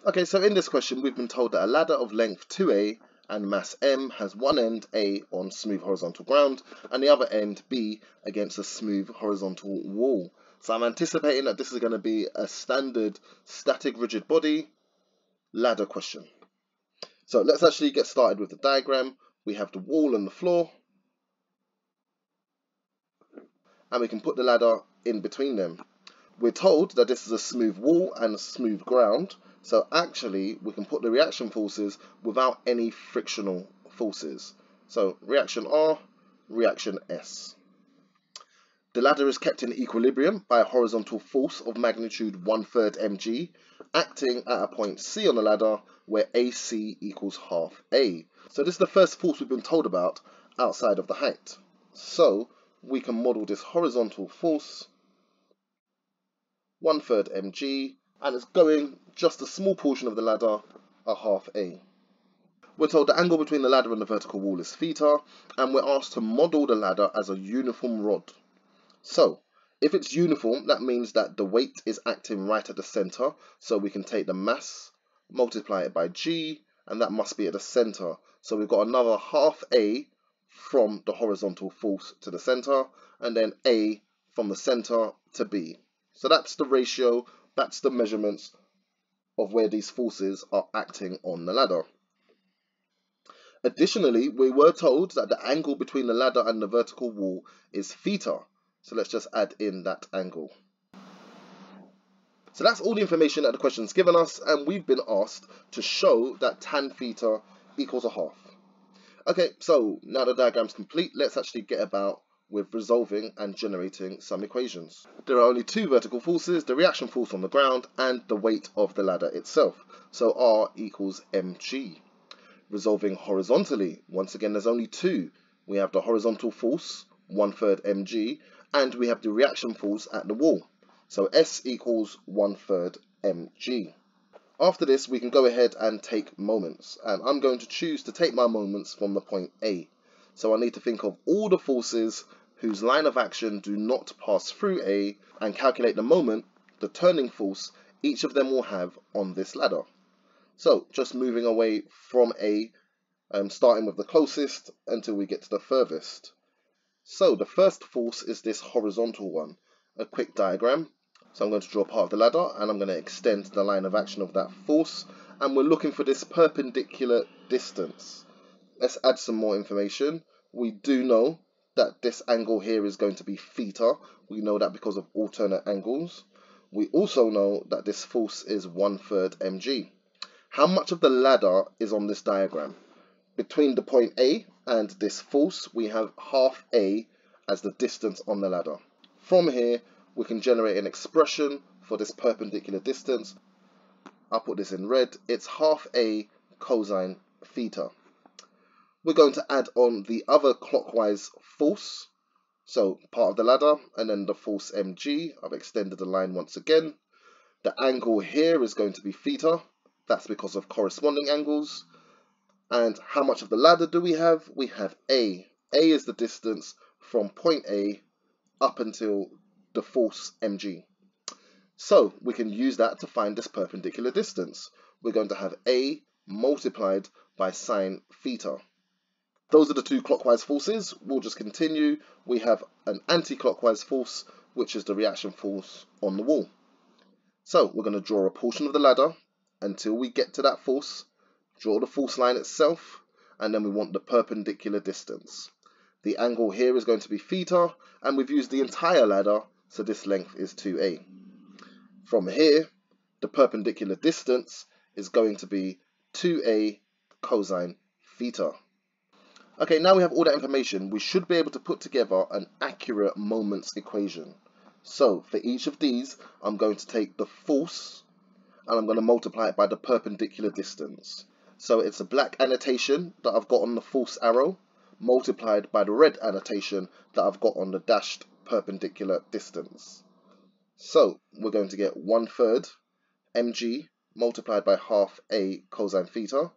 Okay, so in this question, we've been told that a ladder of length 2a and mass m has one end A on smooth horizontal ground and the other end B against a smooth horizontal wall. So I'm anticipating that this is going to be a standard static rigid body ladder question. So let's actually get started with the diagram. We have the wall and the floor, and we can put the ladder in between them. We're told that this is a smooth wall and a smooth ground, so actually we can put the reaction forces without any frictional forces. So reaction R, reaction S. The ladder is kept in equilibrium by a horizontal force of magnitude 1/3 mg, acting at a point C on the ladder where AC equals half A. So this is the first force we've been told about outside of the height. So we can model this horizontal force 1/3 mg, and it's going just a small portion of the ladder, a half A. We're told the angle between the ladder and the vertical wall is theta, and we're asked to model the ladder as a uniform rod. So if it's uniform, that means that the weight is acting right at the center, so we can take the mass, multiply it by G, and that must be at the center. So we've got another half A from the horizontal force to the center, and then A from the center to B. So that's the ratio, that's the measurements of where these forces are acting on the ladder. Additionally, we were told that the angle between the ladder and the vertical wall is theta. So let's just add in that angle. So that's all the information that the question's given us, and we've been asked to show that tan theta equals a half. Okay, so now the diagram's complete, let's actually get about with resolving and generating some equations. There are only two vertical forces, the reaction force on the ground and the weight of the ladder itself. So R equals mg. Resolving horizontally, once again there's only two. We have the horizontal force, 1/3 mg, and we have the reaction force at the wall. So S equals 1/3 mg. After this, we can go ahead and take moments, and I'm going to choose to take my moments from the point A. So I need to think of all the forces whose line of action do not pass through A and calculate the moment, the turning force, each of them will have on this ladder. So just moving away from A, starting with the closest until we get to the furthest. So the first force is this horizontal one. A quick diagram. So I'm going to draw part of the ladder and I'm going to extend the line of action of that force, and we're looking for this perpendicular distance. Let's add some more information. We do know that this angle here is going to be theta. We know that because of alternate angles. We also know that this force is 1/3 mg. How much of the ladder is on this diagram? Between the point A and this force, we have half A as the distance on the ladder. From here, we can generate an expression for this perpendicular distance. I'll put this in red. It's half A cosine theta. We're going to add on the other clockwise force, so part of the ladder, and then the force mg. I've extended the line once again. The angle here is going to be theta. That's because of corresponding angles. And how much of the ladder do we have? We have A. A is the distance from point A up until the force mg. So we can use that to find this perpendicular distance. We're going to have A multiplied by sine theta. Those are the two clockwise forces. We'll just continue. We have an anti-clockwise force, which is the reaction force on the wall. So we're going to draw a portion of the ladder until we get to that force. Draw the force line itself, and then we want the perpendicular distance. The angle here is going to be theta, and we've used the entire ladder, so this length is 2a. From here, the perpendicular distance is going to be 2a cosine theta. Okay, now we have all that information, we should be able to put together an accurate moments equation. So for each of these, I'm going to take the force and I'm going to multiply it by the perpendicular distance. So it's a black annotation that I've got on the force arrow multiplied by the red annotation that I've got on the dashed perpendicular distance. So we're going to get 1/3 mg multiplied by half a cosine theta.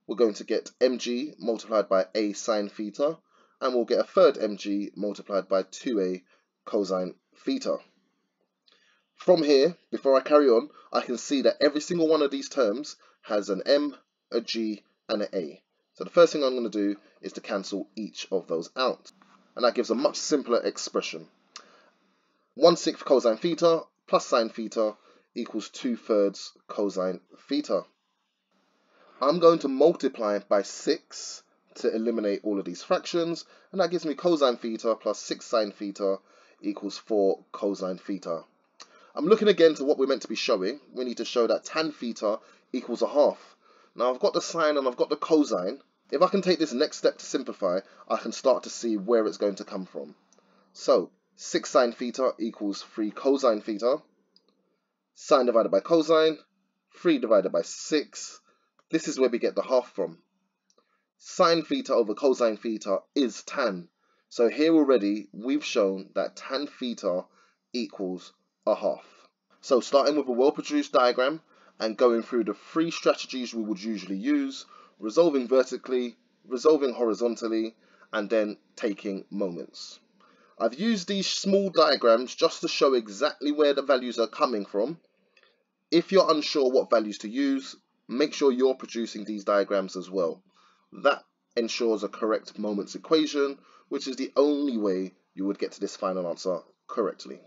We're going to get mg multiplied by a sine theta, and we'll get 1/3 mg multiplied by 2a cosine theta. From here, before I carry on, I can see that every single one of these terms has an M, a G, and an A. So the first thing I'm going to do is to cancel each of those out. And that gives a much simpler expression. 1/6 cosine theta plus sine theta equals 2/3 cosine theta. I'm going to multiply by 6 to eliminate all of these fractions, and that gives me cosine theta plus 6 sine theta equals 4 cosine theta. I'm looking again to what we're meant to be showing. We need to show that tan theta equals a half. Now I've got the sine and I've got the cosine. If I can take this next step to simplify, I can start to see where it's going to come from. So 6 sine theta equals 3 cosine theta. Sine divided by cosine, 3 divided by 6. This is where we get the half from. Sine theta over cosine theta is tan. So here already we've shown that tan theta equals a half. So starting with a well-produced diagram and going through the 3 strategies we would usually use: resolving vertically, resolving horizontally, and then taking moments. I've used these small diagrams just to show exactly where the values are coming from. If you're unsure what values to use, make sure you're producing these diagrams as well. That ensures a correct moments equation, which is the only way you would get to this final answer correctly.